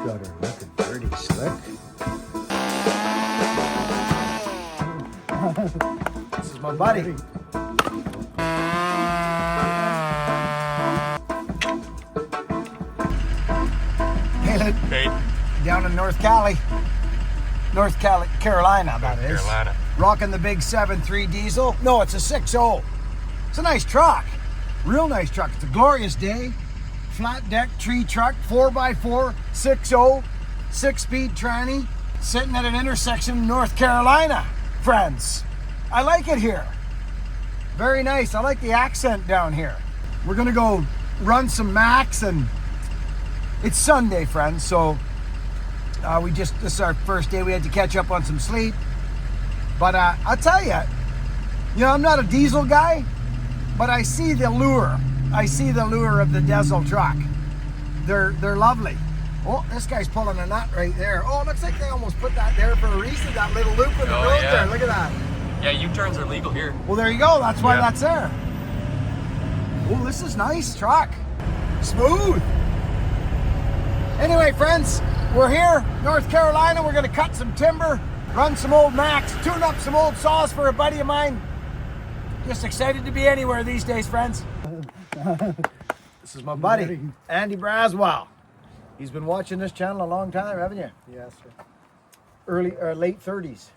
Got her looking pretty slick. This is my buddy. Hey. Down in North Carolina, that is. Carolina. Rocking the big 7.3 diesel. No, it's a 6.0. It's a nice truck. Real nice truck. It's a glorious day. Flat deck tree truck, 4x4, 6.0, 6-speed tranny, sitting at an intersection in North Carolina, friends. I like it here. Very nice. I like the accent down here. We're gonna go run some Max, and it's Sunday, friends, so this is our first day. We had to catch up on some sleep. But I'll tell you, I'm not a diesel guy, but I see the lure. I see the lure of the diesel truck. They're lovely. Oh, this guy's pulling a nut right there. Oh, it looks like they almost put that there for a reason, that little loop in the road there. Look at that. Yeah, U-turns are legal here. Well, there you go. That's why that's there. Oh, this is nice truck. Smooth. Anyway, friends, we're here, North Carolina. We're going to cut some timber, run some old Max, tune up some old saws for a buddy of mine. Just excited to be anywhere these days, friends. This is my buddy, Andy Braswell. He's been watching this channel a long time, haven't you? Yes, sir. Early or late 30s,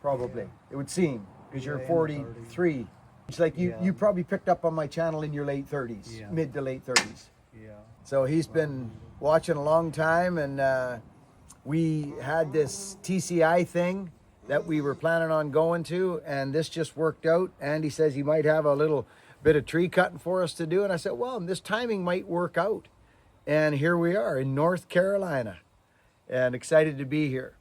probably, it would seem, because you're 43. It's like you probably picked up on my channel in your late 30s, mid to late 30s. Yeah. So he's been watching a long time, and we had this TCI thing that we were planning on going to, and this just worked out. Andy says he might have a little bit of tree cutting for us to do, and I said, well, this timing might work out. And here we are in North Carolina, and excited to be here.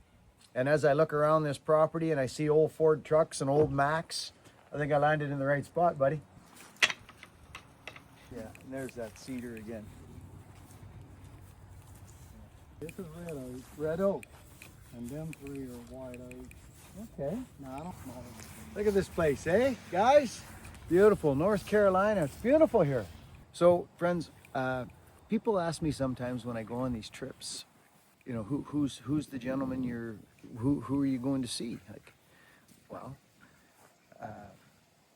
And as I look around this property and I see old Ford trucks and old Max, I think I landed in the right spot, buddy. Yeah, and there's that cedar again. This is red oak, and them three are white oak. Okay. No, I don't know. Look at this place, eh, guys? Beautiful, North Carolina. It's beautiful here. So, friends, people ask me sometimes when I go on these trips, who's the gentleman who are you going to see? Like, well,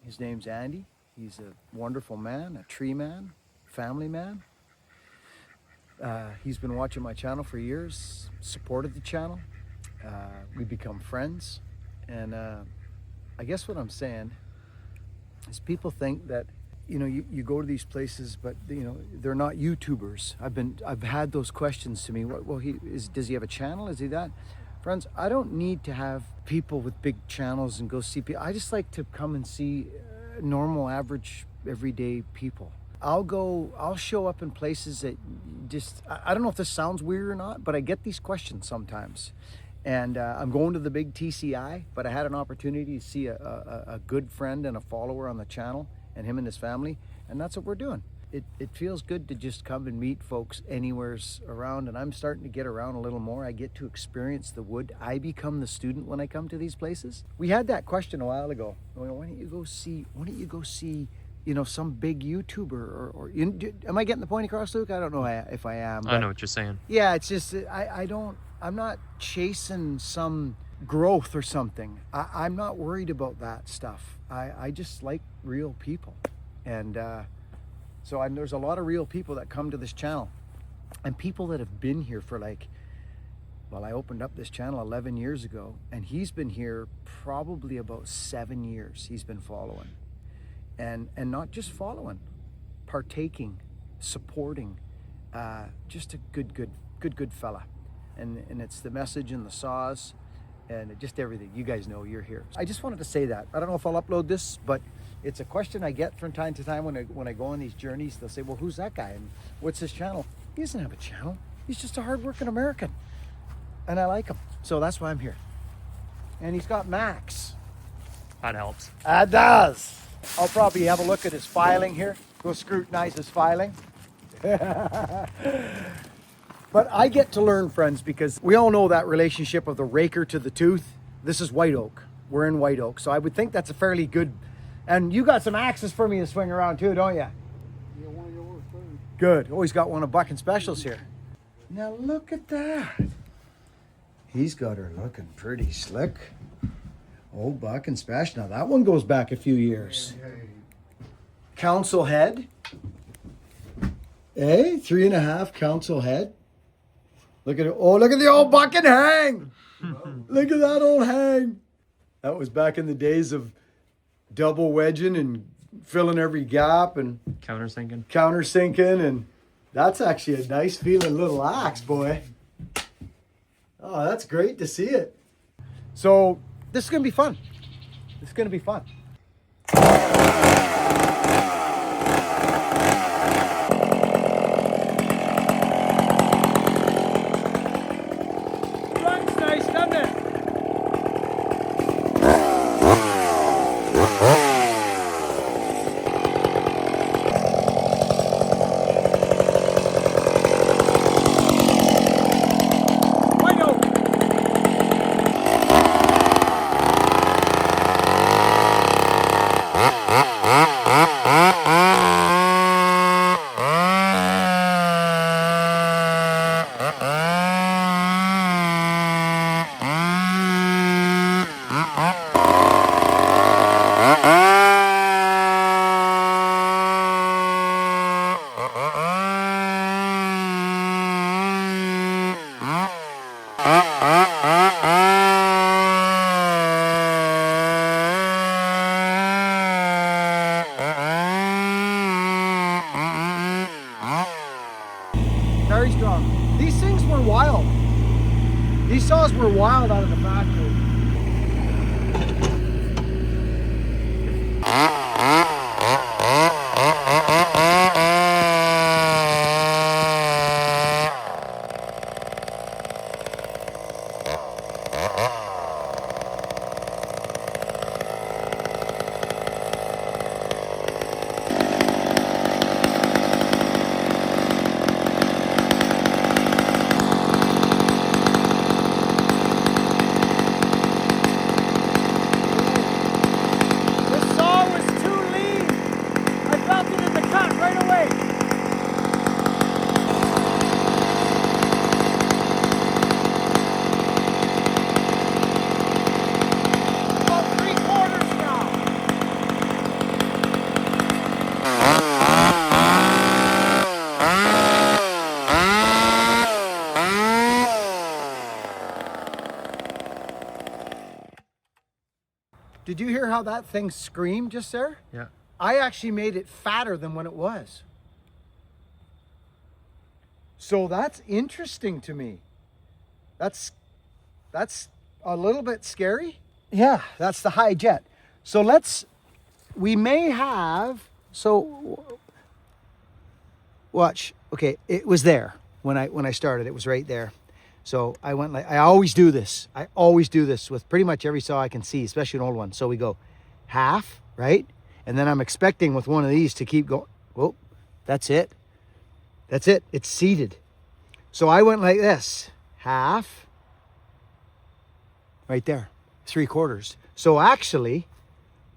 his name's Andy. He's a wonderful man, a tree man, family man. He's been watching my channel for years, supported the channel. We become friends, and I guess what I'm saying is people think that you go to these places, but they're not YouTubers. I've had those questions to me. Well, does he have a channel? Is he that? Friends, I don't need to have people with big channels and go see people. I just like to come and see normal, average, everyday people. I'll show up in places that I don't know if this sounds weird or not, but I get these questions sometimes. And I'm going to the big TCI, but I had an opportunity to see a good friend and a follower on the channel, and him and his family, and that's what we're doing. It feels good to just come and meet folks anywheres around, and I'm starting to get around a little more. I get to experience the wood. I become the student when I come to these places. We had that question a while ago. Why don't you go see some big YouTuber or am I getting the point across, Luke? I don't know if I am. I know what you're saying. Yeah, it's just I'm not chasing some growth or something. I'm not worried about that stuff. I just like real people, and so there's a lot of real people that come to this channel, and people that have been here for I opened up this channel 11 years ago, and he's been here probably about 7 years. He's been following, and not just following, partaking, supporting, just a good fella, and it's the message and the saws and just everything. You guys know you're here. I just wanted to say that. I don't know if I'll upload this, but it's a question I get from time to time when I go on these journeys. They'll say, well, who's that guy and what's his channel? He doesn't have a channel. He's just a hardworking American, and I like him, so that's why I'm here. And he's got Max. That helps. That does. I'll probably have a look at his filing here. Go scrutinize his filing. But I get to learn, friends, because we all know that relationship of the raker to the tooth. This is white oak. We're in white oak. So I would think that's a fairly good, and you got some axes for me to swing around too, don't you? Yeah, one of yours too. Good. Oh, he's got one of Bucking Specials here. Now look at that. He's got her looking pretty slick. Old Buck and Splash. Now that one goes back a few years. Council head. Eh? 3.5 council head. Look at it. Oh, look at the old Buck and hang. Look at that old hang. That was back in the days of double wedging and filling every gap and countersinking, and that's actually a nice feeling little axe, boy. Oh, that's great to see it. So this is gonna be fun. This is gonna be fun. Runs nice, doesn't it? Very strong. These things were wild. These saws were wild out of the factory. Did you hear how that thing screamed just there? Yeah. I actually made it fatter than when it was. So that's interesting to me. That's a little bit scary. Yeah, that's the high jet. So we may have, so watch. Okay, it was there when I started. It was right there. So I went like, I always do this. I always do this with pretty much every saw I can see, especially an old one. So we go half, right? And then I'm expecting with one of these to keep going. Oh, that's it. That's it. It's seated. So I went like this, half, right there, 3/4. So actually,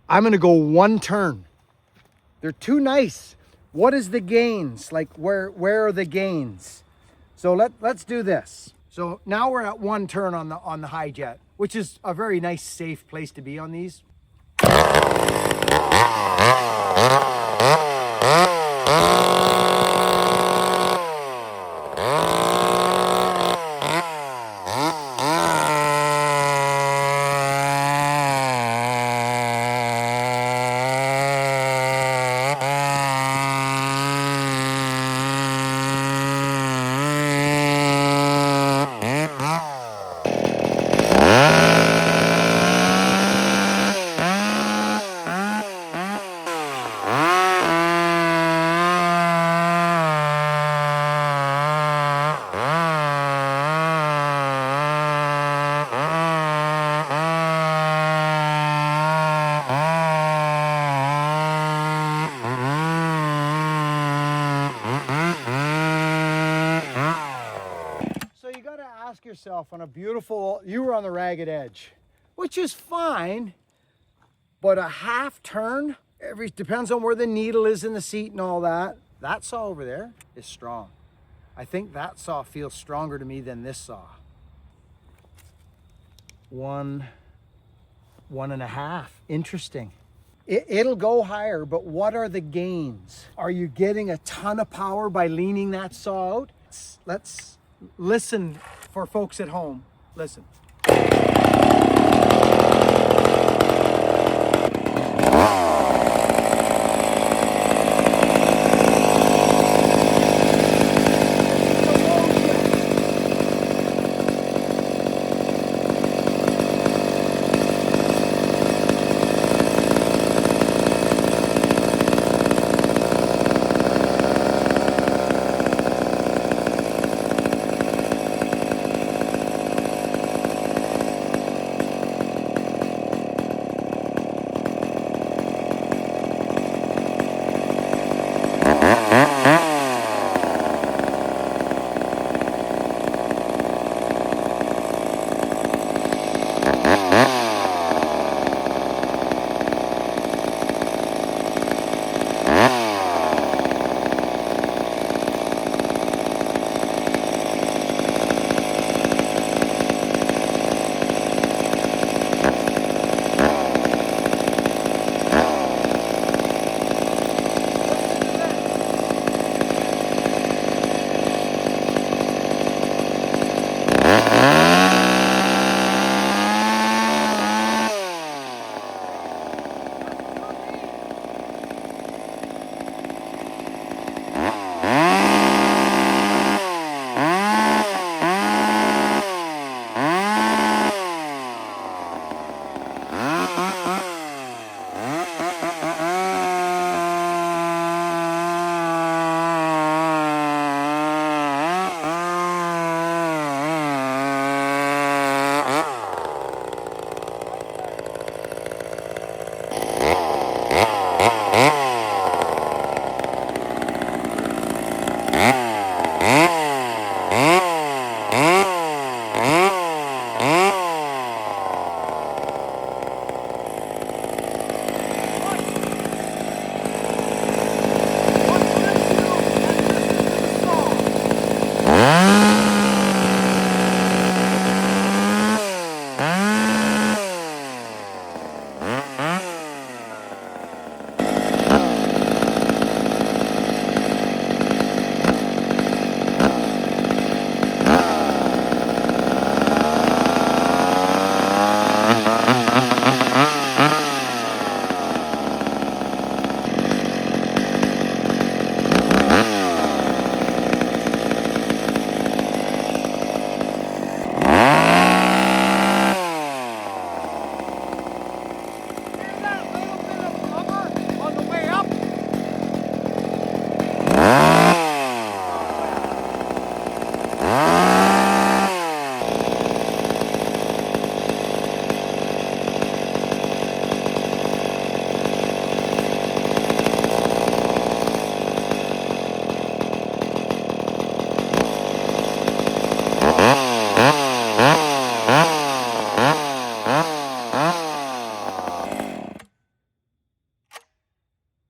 I'm gonna go one turn. They're too nice. What is the gains? Like where are the gains? So let's do this. So now we're at one turn on the high jet, which is a very nice, safe place to be on these. Yourself on a beautiful, you were on the ragged edge, which is fine, but a half turn, depends on where the needle is in the seat and all that. That saw over there is strong. I think that saw feels stronger to me than this saw. 1.5. Interesting. It'll go higher, but what are the gains? Are you getting a ton of power by leaning that saw out? Let's listen for folks at home. Listen.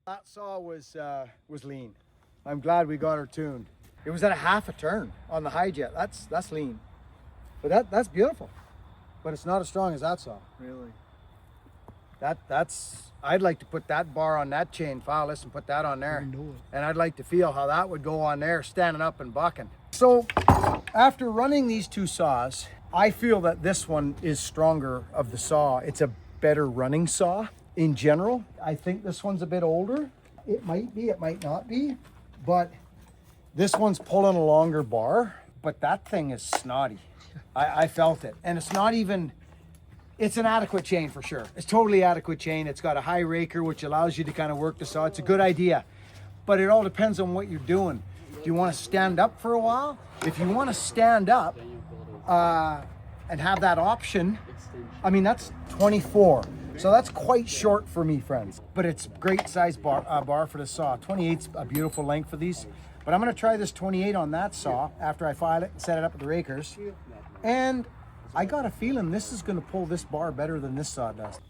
That saw was lean. I'm glad we got her tuned. It was at a half a turn on the high jet. That's lean. But that's beautiful. But it's not as strong as that saw. Really? That's I'd like to put that bar on that chain fileless and put that on there. And I'd like to feel how that would go on there standing up and bucking. So after running these two saws, I feel that this one is stronger of the saw. It's a better running saw in general. I think this one's a bit older. It might be, it might not be, but this one's pulling a longer bar, but that thing is snotty. I felt it. And it's not even, it's an adequate chain for sure. It's totally adequate chain. It's got a high raker, which allows you to kind of work the saw. It's a good idea, but it all depends on what you're doing. Do you want to stand up for a while? If you want to stand up and have that option, I mean, that's 24. So that's quite short for me, friends, but it's great size bar for the saw. 28's a beautiful length for these, but I'm gonna try this 28 on that saw after I file it and set it up with the rakers. And I got a feeling this is gonna pull this bar better than this saw does.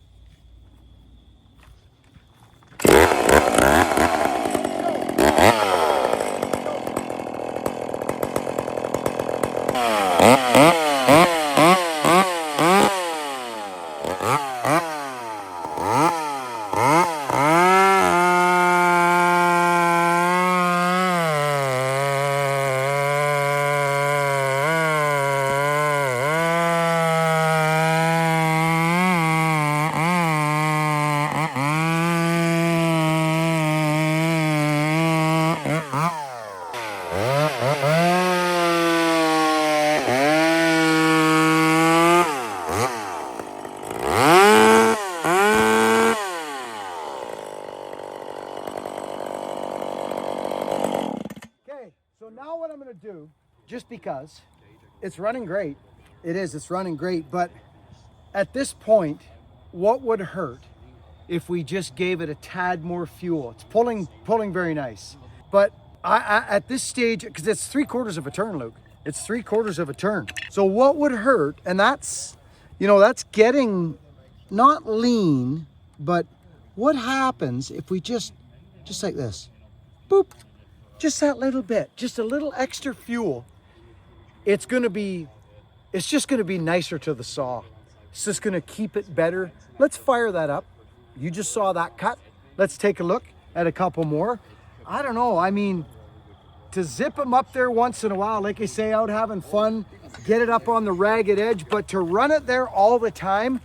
now what I'm going to do, just because it's running great, it's running great, but at this point, what would hurt if we just gave it a tad more fuel? It's pulling very nice, but I at this stage, because it's 3/4 of a turn, Luke. It's 3/4 of a turn. So what would hurt, and that's, that's getting not lean, but what happens if we just like this, boop, just that little bit, just a little extra fuel. It's just going to be nicer to the saw. It's just going to keep it better. Let's fire that up. You just saw that cut. Let's take a look at a couple more. I don't know. I mean, to zip them up there once in a while, like I say, out having fun, get it up on the ragged edge, but to run it there all the time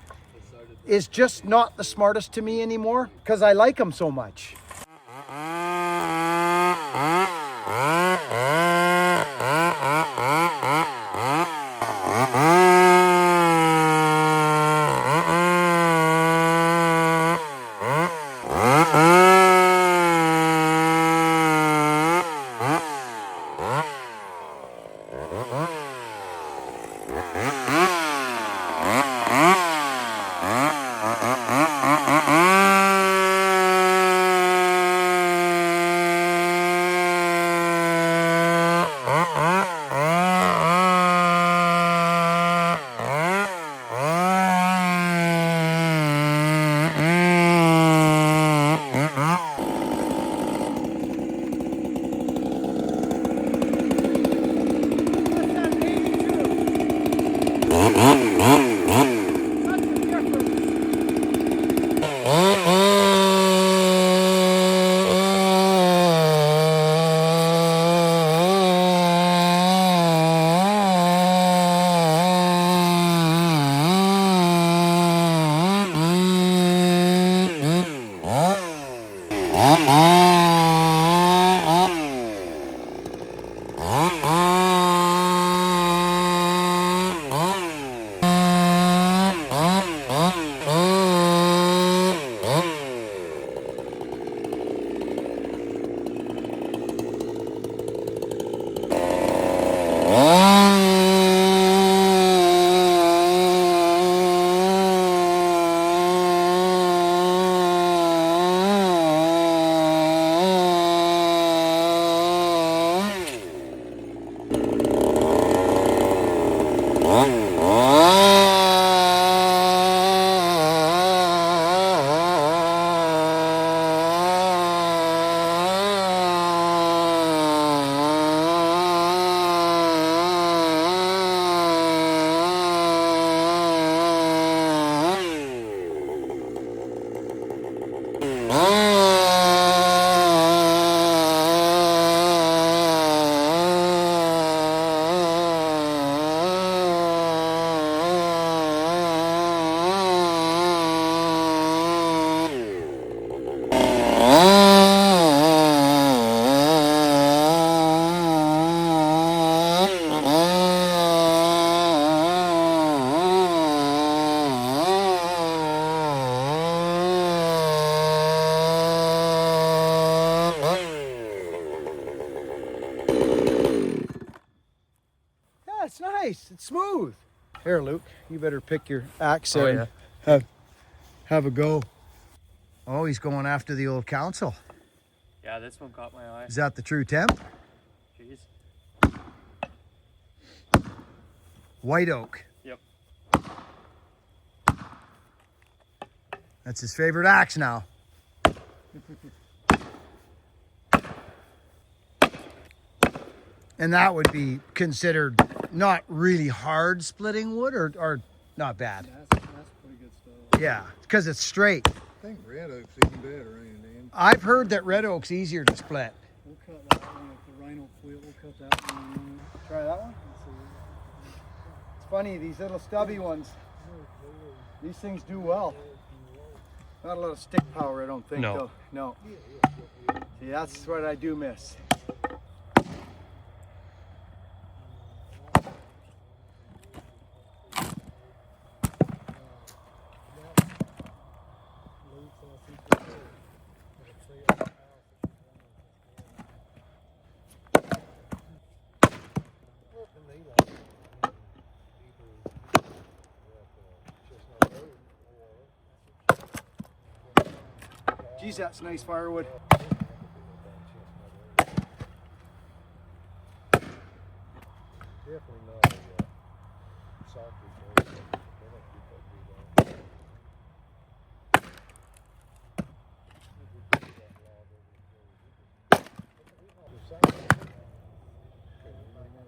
is just not the smartest to me anymore, because I like them so much. It's nice. It's smooth. Here, Luke, you better pick your axe and have a go. Oh, he's going after the old council. Yeah, this one caught my eye. Is that the true temp? Jeez. White oak. Yep. That's his favorite axe now. And that would be considered not really hard splitting wood, or not bad. That's pretty good stuff. Yeah, because it's straight. I think red oak's even better, ain't it, Dan? I've heard that red oak's easier to split. We'll cut that one with the rhino quit. We'll cut that one. Try that one. It's funny, these little stubby ones, these things do well. Not a lot of stick power, I don't think. No. Though. No. See, that's what I do miss. Geez, that's nice firewood. Definitely not a soccer game. They don't do that.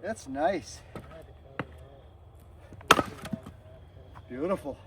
That's nice. Beautiful.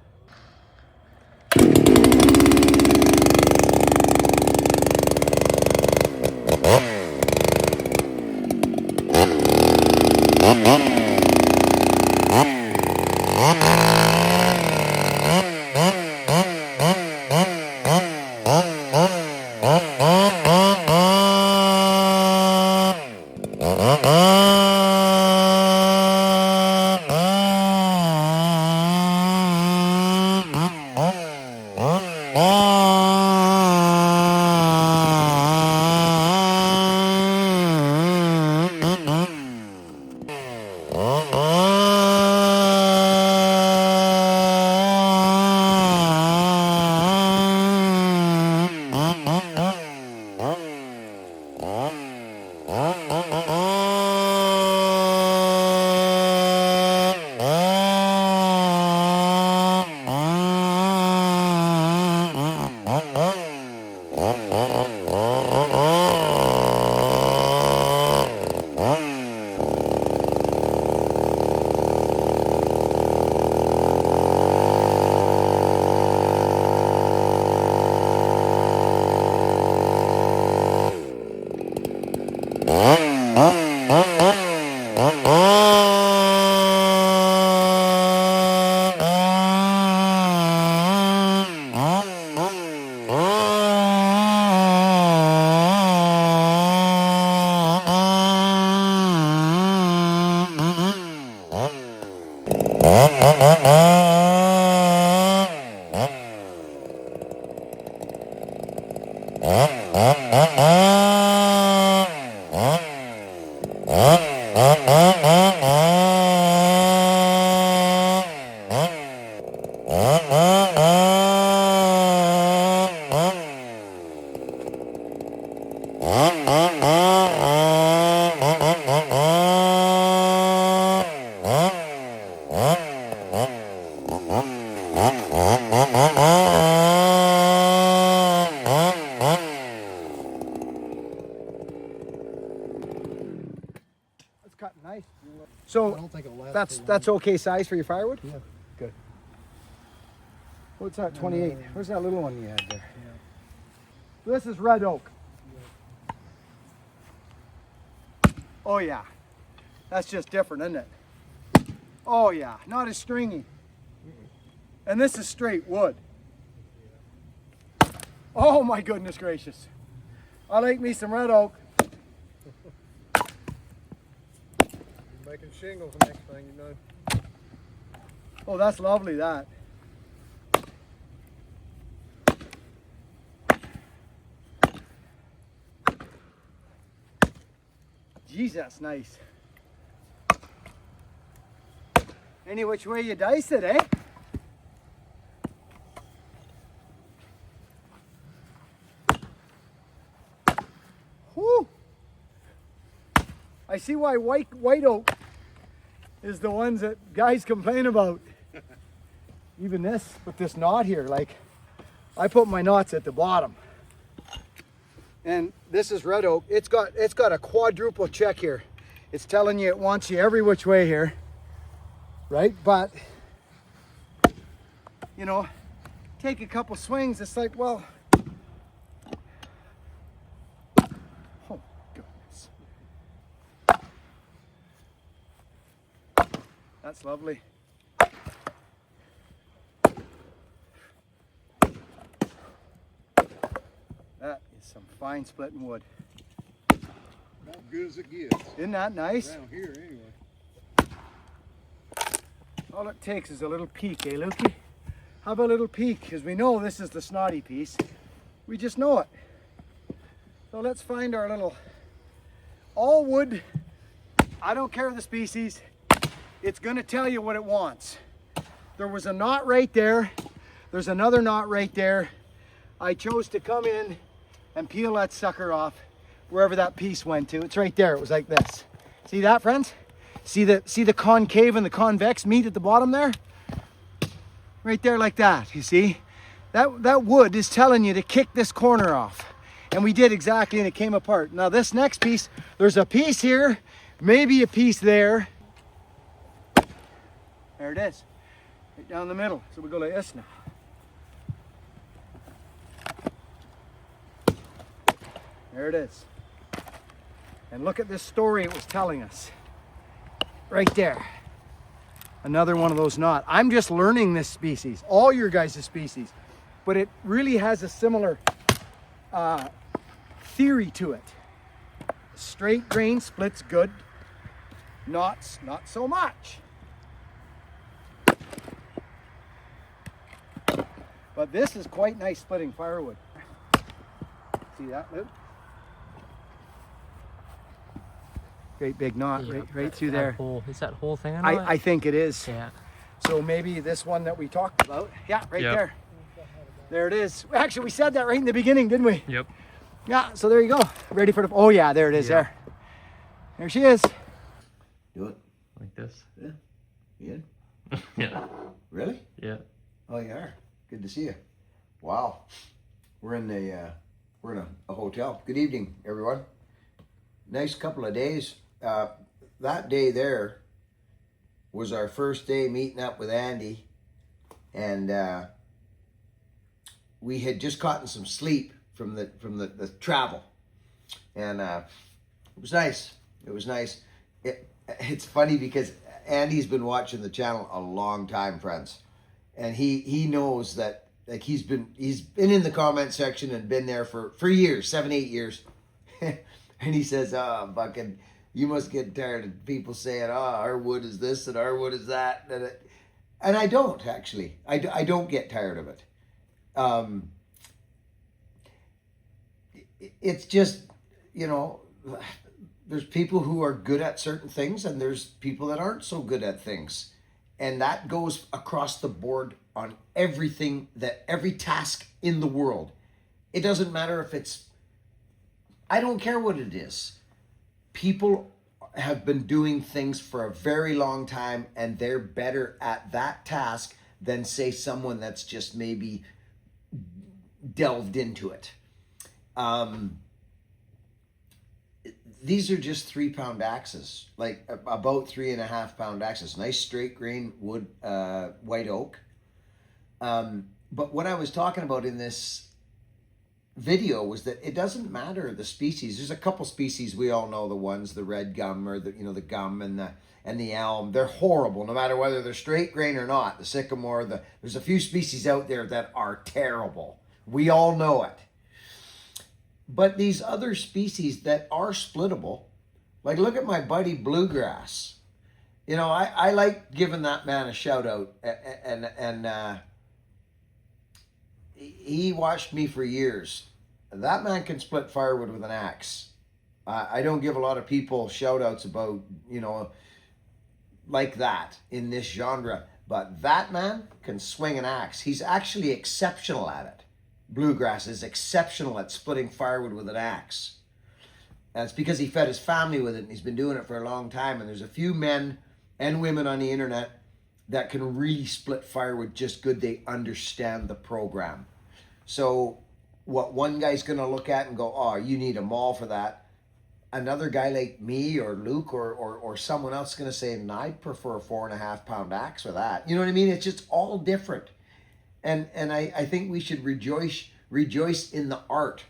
That's cut nice. I So don't think it'll last. that's okay size for your firewood? Yeah. Good. What's that, 28? Where's that little one you had there? This is red oak. Oh yeah. That's just different, isn't it? Oh yeah, not as stringy. And this is straight wood. Oh my goodness gracious. I like me some red oak. You're making shingles next thing you know. Oh, that's lovely, that. Geez, that's nice. Any which way you dice it, eh? Whew. I see why white oak is the ones that guys complain about. Even this, with this knot here, like, I put my knots at the bottom. And this is red oak. It's got a quadruple check here. It's telling you it wants you every which way here, right? But, you know, take a couple swings, it's like, well, oh goodness. That's lovely. That is some fine splitting wood. About good as it gets. Isn't that nice? Around here anyway. All it takes is a little peek, eh, Lukey? How about a little peek? Because we know this is the snotty piece. We just know it. So let's find our little all wood. I don't care the species. It's going to tell you what it wants. There was a knot right there. There's another knot right there. I chose to come in and peel that sucker off wherever that piece went to. It's right there. It was like this. See that, friends? See the concave and the convex meet at the bottom there? Right there like that, you see? That wood is telling you to kick this corner off. And we did exactly, and it came apart. Now this next piece, there's a piece here, maybe a piece there. There it is, right down the middle. So we go like this now. There it is. And look at this story it was telling us. Right there. Another one of those knots. I'm just learning this species, all your guys' species, but it really has a similar theory to it. Straight grain splits good, knots not so much. But this is quite nice splitting firewood. See that, Luke? Great big knot right through there. Is that whole thing on I think it is. Yeah. So maybe this one that we talked about. Yeah, right there. There it is. Actually, we said that right in the beginning, didn't we? Yep. Yeah, so there you go. Ready for the... Oh, yeah, there it is there. There she is. Do it. Like this. Yeah. You in? Yeah. Really? Yeah. Oh, you are. Good to see you. Wow. We're in a hotel. Good evening, everyone. Nice couple of days. That day there was our first day meeting up with Andy, and we had just gotten some sleep from the travel, and it was nice. It was nice. It's funny because Andy's been watching the channel a long time, friends, and he knows that, like, he's been in the comment section and been there for years, 7-8 years. And he says, "Oh, fucking, you must get tired of people saying, our wood is this and our wood is that." And I don't, actually. I don't get tired of it. It's just, there's people who are good at certain things and there's people that aren't so good at things. And that goes across the board on everything, every task in the world. It doesn't matter if I don't care what it is. People have been doing things for a very long time and they're better at that task than, say, someone that's just maybe delved into it. These are just 3-pound axes, like about 3.5-pound axes. Nice straight grain wood, white oak. But what I was talking about in this video was that it doesn't matter the species. There's a couple species we all know, the ones, the red gum or the gum and the elm. They're horrible no matter whether they're straight grain or not. The sycamore, there's a few species out there that are terrible. We all know it. But these other species that are splittable, like look at my buddy Bluegrass. I like giving that man a shout out, and he watched me for years. That man can split firewood with an axe. I don't give a lot of people shout outs about, like that in this genre, but that man can swing an axe. He's actually exceptional at it. Bluegrass is exceptional at splitting firewood with an axe. That's because he fed his family with it and he's been doing it for a long time. And there's a few men and women on the internet that can really split firewood just good. They understand the program. So what one guy's going to look at and go, "Oh, you need a maul for that." Another guy like me or Luke or someone else is going to say, "No, I prefer a 4.5-pound axe for that." You know what I mean? It's just all different. And I think we should rejoice in the art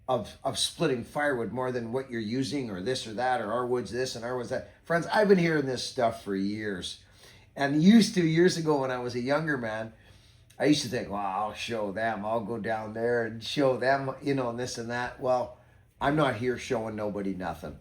of splitting firewood more than what you're using or this or that, or our wood's this and our wood's that. Friends, I've been hearing this stuff for years. And years ago when I was a younger man, I used to think, well, I'll show them. I'll go down there and show them, and this and that. Well, I'm not here showing nobody nothing.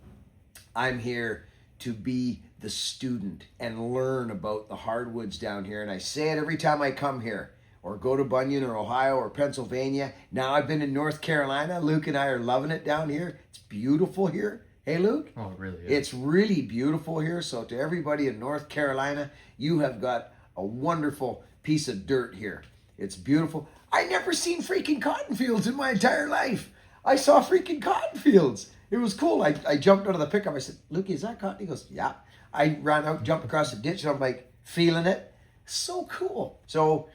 I'm here to be the student and learn about the hardwoods down here. And I say it every time I come here or go to Bunyan or Ohio or Pennsylvania. Now I've been in North Carolina. Luke and I are loving it down here. It's beautiful here. Hey, Luke? Oh, it really is. It's really beautiful here. So to everybody in North Carolina, you have got a wonderful piece of dirt here. It's beautiful. I never seen freaking cotton fields in my entire life. I saw freaking cotton fields. It was cool. I jumped out of the pickup. I said, Lukey, is that cotton? He goes, yeah. I ran out, jumped across the ditch, and I'm like, feeling it. So cool. So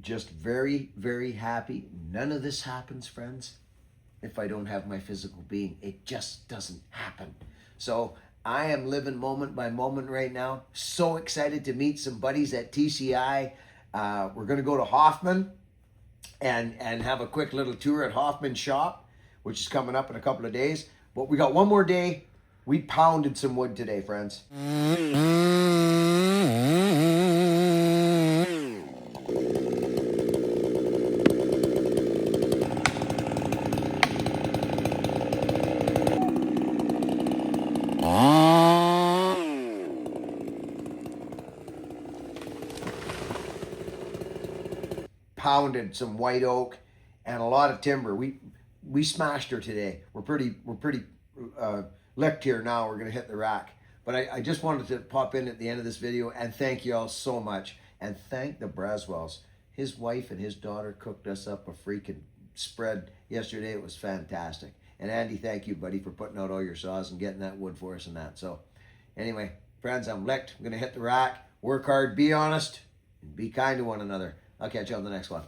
just very, very happy. None of this happens, friends, if I don't have my physical being. It just doesn't happen. So I am living moment by moment right now. So excited to meet some buddies at TCI. We're going to go to Hoffman and have a quick little tour at Hoffman's shop, which is coming up in a couple of days. But we got one more day. We pounded some wood today, friends. Pounded some white oak and a lot of timber. We smashed her today. We're pretty licked here now. We're gonna hit the rack. But I just wanted to pop in at the end of this video and thank you all so much. And thank the Braswells. His wife and his daughter cooked us up a freaking spread yesterday. It was fantastic. And Andy, thank you, buddy, for putting out all your saws and getting that wood for us and that. So anyway, friends, I'm licked. I'm gonna hit the rack. Work hard, be honest, and be kind to one another. I'll catch you on the next one.